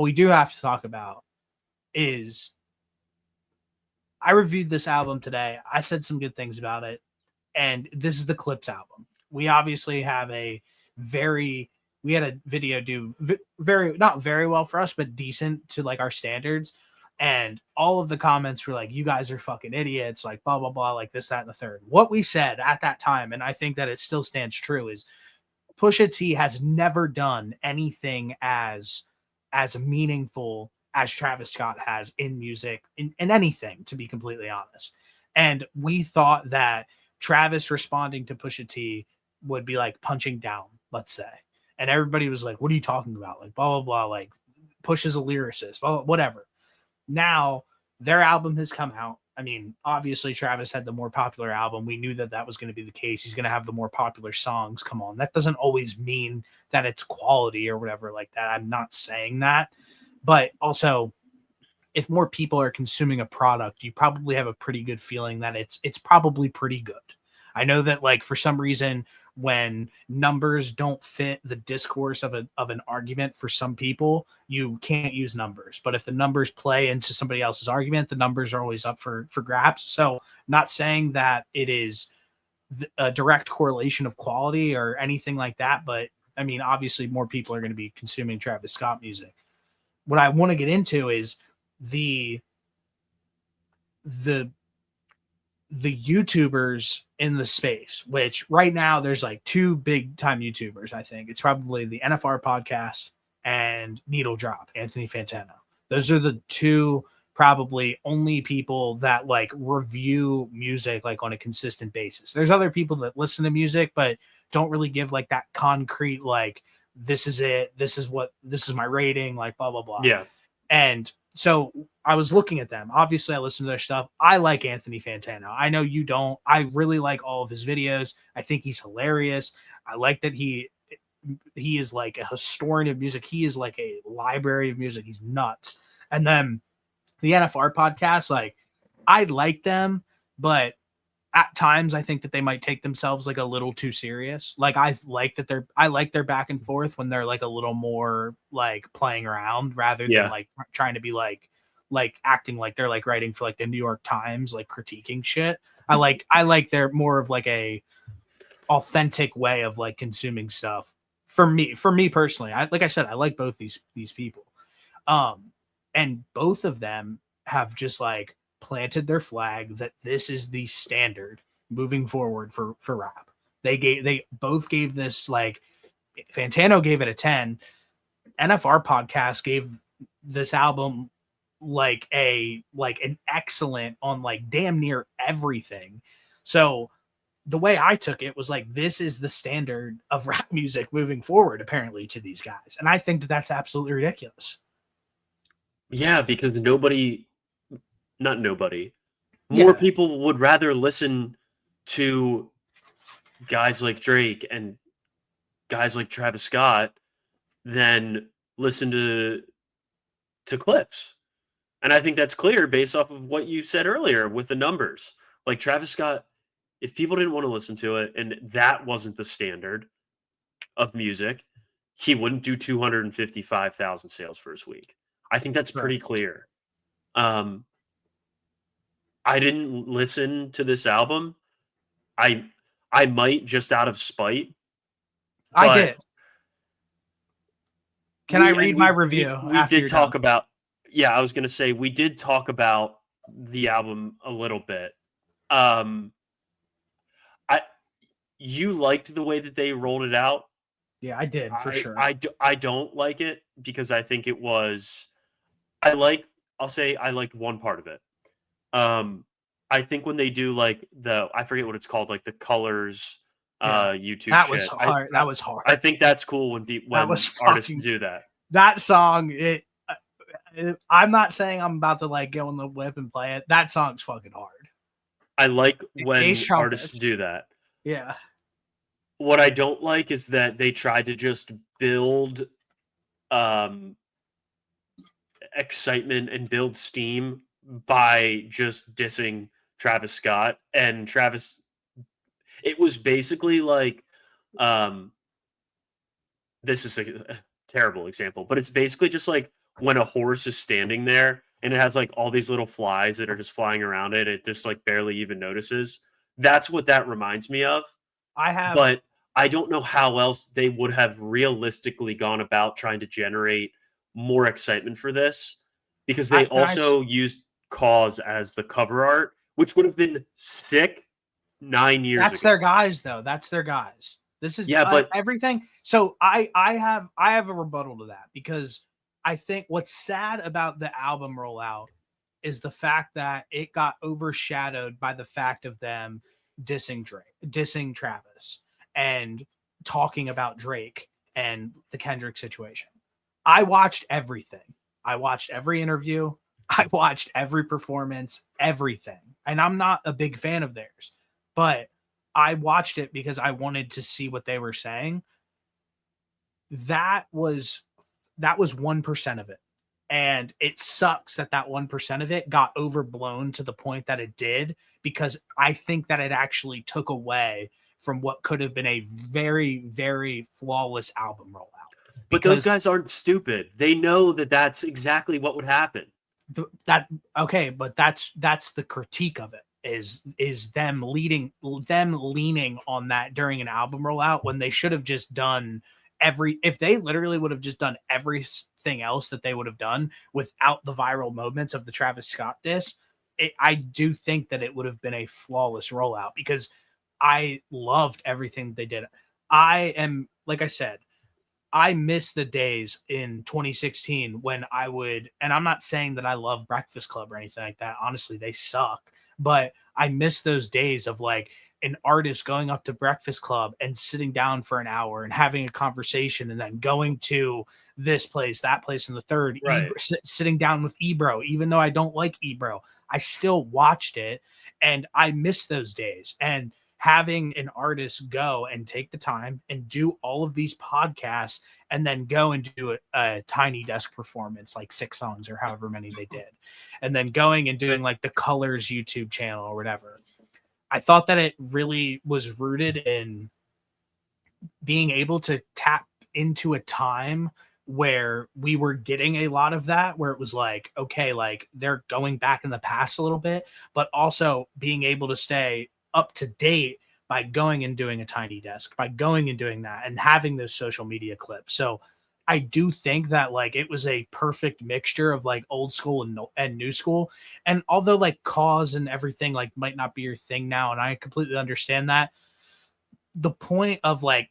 what we do have to talk about is I reviewed this album today. I said some good things about it, and this is the Clipse album. We obviously have we had a video do very, not very well for us, but decent to like our standards. And all of the comments were like, you guys are fucking idiots, like blah, blah, blah, like this, that, and the third. What we said at that time, and I think that it still stands true, is Pusha T has never done anything as meaningful as Travis Scott has in music, in anything, to be completely honest. And we thought that Travis responding to Pusha T would be like punching down, let's say. And everybody was like, what are you talking about? Like, blah, blah, blah. Like, Push is a lyricist, blah, blah, whatever. Now, their album has come out. I mean, obviously, Travis had the more popular album. We knew that that was going to be the case. He's going to have the more popular songs. Come on. That doesn't always mean that it's quality or whatever like that. I'm not saying that. But also, if more people are consuming a product, you probably have a pretty good feeling that it's probably pretty good. I know that, like, for some reason, when numbers don't fit the discourse of an argument, for some people, you can't use numbers. But if the numbers play into somebody else's argument, the numbers are always up for grabs. So, not saying that it is a direct correlation of quality or anything like that, but I mean, obviously, more people are going to be consuming Travis Scott music. What I want to get into is the YouTubers in the space, which right now there's like two big time YouTubers. I think it's probably the NFR podcast and Needle Drop, Anthony Fantano. Those are the two probably only people that like review music like on a consistent basis. There's other people that listen to music, but don't really give like that concrete, like, this is it, this is my rating, like blah, blah, blah. Yeah. And so I was looking at them. Obviously, I listen to their stuff. I like Anthony Fantano. I know you don't. I really like all of his videos. I think he's hilarious. I like that he is like a historian of music. He is like a library of music. He's nuts. And then the NFR podcast, like, I like them, but at times I think that they might take themselves like a little too serious. Like, I like their back and forth when they're like a little more like playing around rather than like trying to be like acting like they're like writing for like the New York Times, like critiquing shit. I like their more of like a authentic way of like consuming stuff. For me personally, like I said, I like both these people. And both of them have just like planted their flag that this is the standard moving forward for rap. They both gave this, like, Fantano gave it a 10. NFR podcast gave this album like an excellent on like damn near everything. So the way I took it was like, this is the standard of rap music moving forward, apparently, to these guys. And I think that that's absolutely ridiculous. Yeah, because more people would rather listen to guys like Drake and guys like Travis Scott than listen to Clipse. And I think that's clear based off of what you said earlier with the numbers. Like, Travis Scott, if people didn't want to listen to it and that wasn't the standard of music, he wouldn't do 255,000 sales for his week. I think that's pretty clear. I didn't listen to this album. I might, just out of spite. I did. Can I read my review? We did talk about. Yeah, I was going to say we did talk about the album a little bit. You liked the way that they rolled it out. Yeah, I did, for sure. I don't like it because I think it was. I'll say I liked one part of it. I think when they do like I forget what it's called, like the colors YouTube. That was hard. That was hard. I think that's cool when artists do that. That song, I'm not saying I'm about to like go on the whip and play it. That song's fucking hard. I like when artists do that. Yeah. What I don't like is that they tried to just build excitement and build steam by just dissing Travis Scott. And Travis, it was basically like, this is a terrible example, but it's basically just like when a horse is standing there and it has like all these little flies that are just flying around it. It just like barely even notices. That's what that reminds me of. I have But I don't know how else they would have realistically gone about trying to generate more excitement for this because they can I also used Cause as the cover art, which would have been sick 9 years That's ago. their guys, though. That's their guys. This is Yeah, but everything. So I have a rebuttal to that because I think what's sad about the album rollout is the fact that it got overshadowed by the fact of them dissing Travis, and talking about Drake and the Kendrick situation. I watched everything. I watched every interview. I watched every performance, everything. And I'm not a big fan of theirs, but I watched it because I wanted to see what they were saying. That was 1% of it. And it sucks that 1% of it got overblown to the point that it did, because I think that it actually took away from what could have been a very, very flawless album rollout. but those Because guys aren't stupid. They know that that's exactly what would happen. that okay, but that's the critique of it, is them leaning on that during an album rollout, when they should have just done if they literally would have just done everything else that they would have done without the viral moments of the Travis Scott diss. I do think that it would have been a flawless rollout, because I loved everything they did. I am, like I said, I miss the days in 2016 when I would, and I'm not saying that I love Breakfast Club or anything like that. Honestly, they suck. But I miss those days of like an artist going up to Breakfast Club and sitting down for an hour and having a conversation, and then going to this place, that place, and the third, Right. sitting down with Ebro. Even though I don't like Ebro, I still watched it, and I miss those days. And having an artist go and take the time and do all of these podcasts, and then go and do a tiny desk performance, like 6 songs or however many they did, and then going and doing like the Colors YouTube channel or whatever. I thought that it really was rooted in being able to tap into a time where we were getting a lot of that, where it was like, okay, like they're going back in the past a little bit, but also being able to stay up to date by going and doing a tiny desk, by going and doing that, and having those social media clips. So I do think that like it was a perfect mixture of like old school and new school. And although like Cause and everything like might not be your thing now, and I completely understand that, the point of like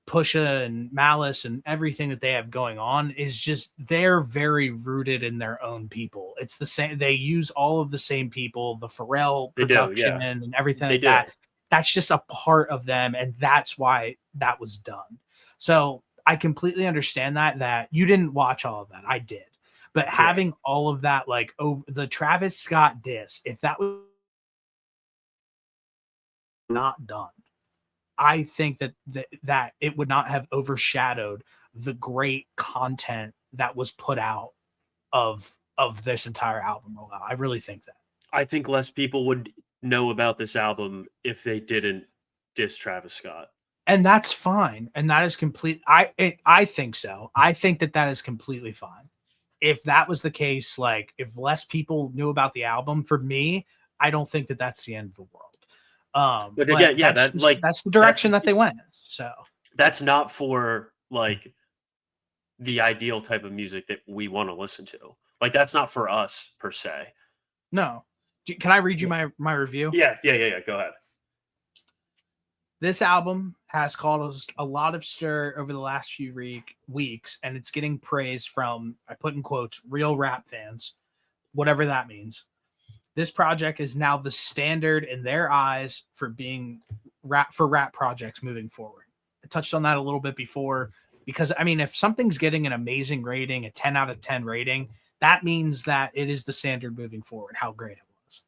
Pusha and Malice and everything that they have going on is just they're very rooted in their own people. It's the same. They use all of the same people, the Pharrell They do, production yeah. and everything They like do. that. That's just a part of them, and that's why that was done. So I completely understand that you didn't watch all of that. I did. But Correct. having all of that, like, oh, the Travis Scott diss, if that was not done, I think that it would not have overshadowed the great content that was put out of this entire album rollout. I really think that. I think less people would know about this album if they didn't diss Travis Scott. And that's fine. And that is complete. I think so. I think that is completely fine. If that was the case, like if less people knew about the album, for me, I don't think that that's the end of the world. But But again, yeah, that like that's the direction that they went. So that's not for like the ideal type of music that we want to listen to. Like that's not for us per se. no. Can I read you my review? Yeah. Go ahead. This album has caused a lot of stir over the last few weeks, and it's getting praise from, I put in quotes, real rap fans, whatever that means. This project is now the standard in their eyes for being rap projects moving forward. I touched on that a little bit before, because I mean, if something's getting an amazing rating, a 10 out of 10 rating, that means that it is the standard moving forward, how great it was.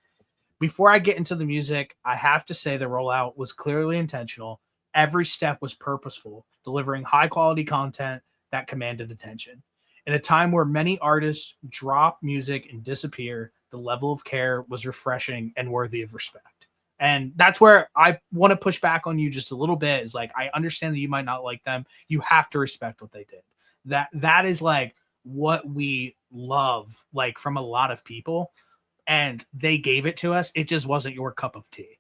Before I get into the music, I have to say the rollout was clearly intentional. Every step was purposeful, delivering high quality content that commanded attention. In a time where many artists drop music and disappear, the level of care was refreshing and worthy of respect. And that's where I want to push back on you just a little bit, is like, I understand that you might not like them. You have to respect what they did. That is like what we love, like from a lot of people, and they gave it to us. It just wasn't your cup of tea.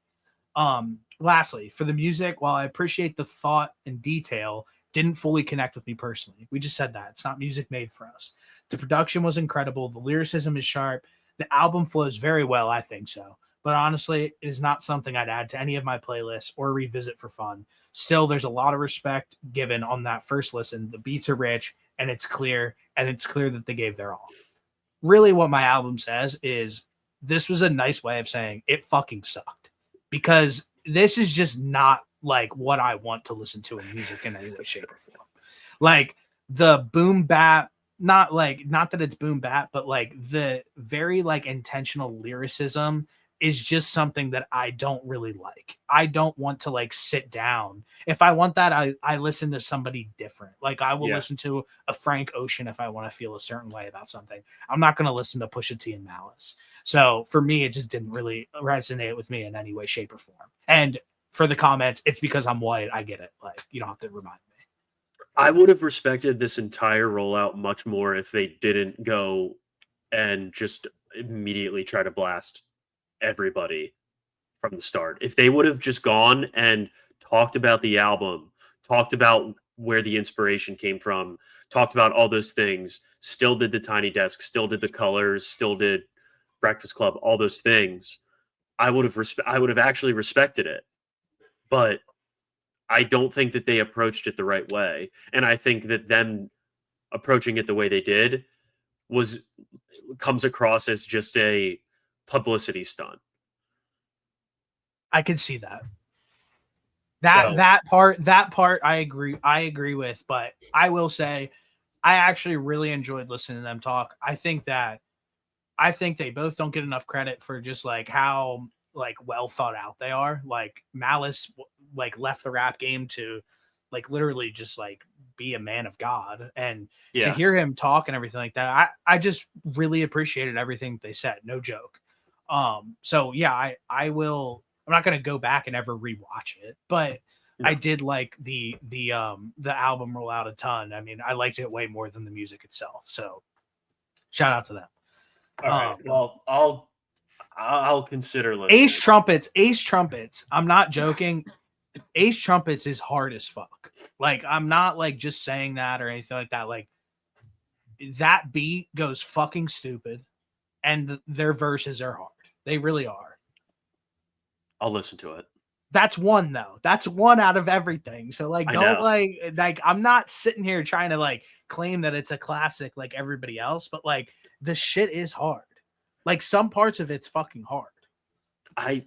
Lastly, for the music, while I appreciate the thought and detail, didn't fully connect with me personally. We just said that. It's not music made for us. The production was incredible. The lyricism is sharp. The album flows very well, I think so. But honestly, it is not something I'd add to any of my playlists or revisit for fun. Still, there's a lot of respect given on that first listen. The beats are rich and it's clear that they gave their all. Really, what my album says is this was a nice way of saying it fucking sucked, because this is just not like what I want to listen to in music in any way, shape, or form. Like the boom bap, not that it's boom bap, but like the very like intentional lyricism is just something that I don't really like. I don't want to like sit down. If I want that, I listen to somebody different. Like I will listen to a Frank Ocean if I want to feel a certain way about something. I'm not going to listen to Pusha T and Malice. So for me, it just didn't really resonate with me in any way, shape, or form. And for the comments, it's because I'm white. I get it. Like, you don't have to remind me. I would have respected this entire rollout much more if they didn't go and just immediately try to blast everybody from the start. If they would have just gone and talked about the album, talked about where the inspiration came from, talked about all those things, still did the Tiny Desk, still did the colors, still did Breakfast Club, all those things, I would have actually respected it. But I don't think that they approached it the right way. And I think that them approaching it the way they did comes across as just a publicity stunt. I could see that. That part I agree with, but I will say I actually really enjoyed listening to them talk. I think they both don't get enough credit for just like how like well thought out they are. Like Malice like left the rap game to like literally just like be a man of God, and to hear him talk and everything like that, I just really appreciated everything they said. No joke. So yeah, I will. I'm not gonna go back and ever rewatch it, but I did like the album roll out a ton. I mean, I liked it way more than the music itself. So shout out to them. All right. Well, I'll consider listening. Ace Trumpets. I'm not joking. Ace Trumpets is hard as fuck. Like, I'm not like just saying that or anything like that. Like, that beat goes fucking stupid, and their verses are hard. They really are. I'll listen to it. That's one though. That's one out of everything. So like, don't like I'm not sitting here trying to like claim that it's a classic like everybody else, but like the shit is hard. Like some parts of it's fucking hard.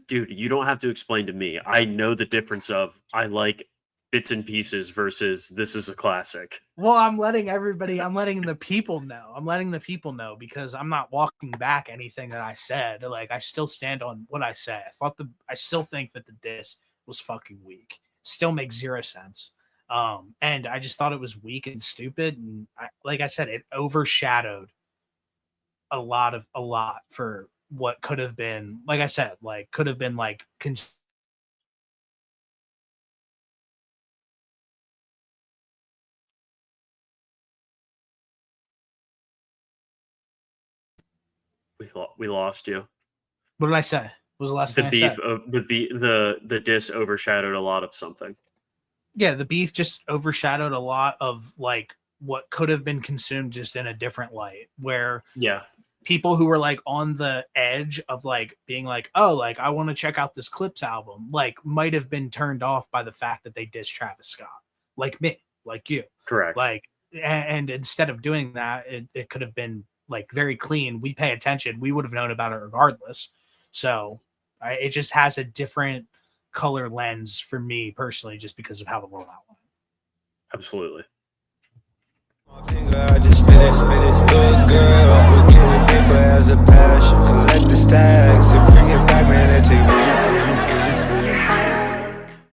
Dude, you don't have to explain to me. I know the difference of I like bits and pieces versus this is a classic. Well, I'm letting the people know. I'm letting the people know because I'm not walking back anything that I said. Like I still stand on what I said. I still think that the diss was fucking weak. Still makes zero sense. And I just thought it was weak and stupid. And like I said, it overshadowed a lot for what could have been, like I said, like could have been like we lost you. What did I say? What was the last thing I said? The diss overshadowed a lot of something. Yeah, the beef just overshadowed a lot of like what could have been consumed just in a different light, where people who were like on the edge of like being like, oh, like I want to check out this Clipse album, like might have been turned off by the fact that they dissed Travis Scott, like me, like you. Correct. Like, and instead of doing that, it could have been like very clean. We pay attention. We would have known about it regardless. So it just has a different color lens for me personally, just because of how the rollout went. Absolutely. I just spit it. Good girl, we're getting paper as a passion. Collect the stash.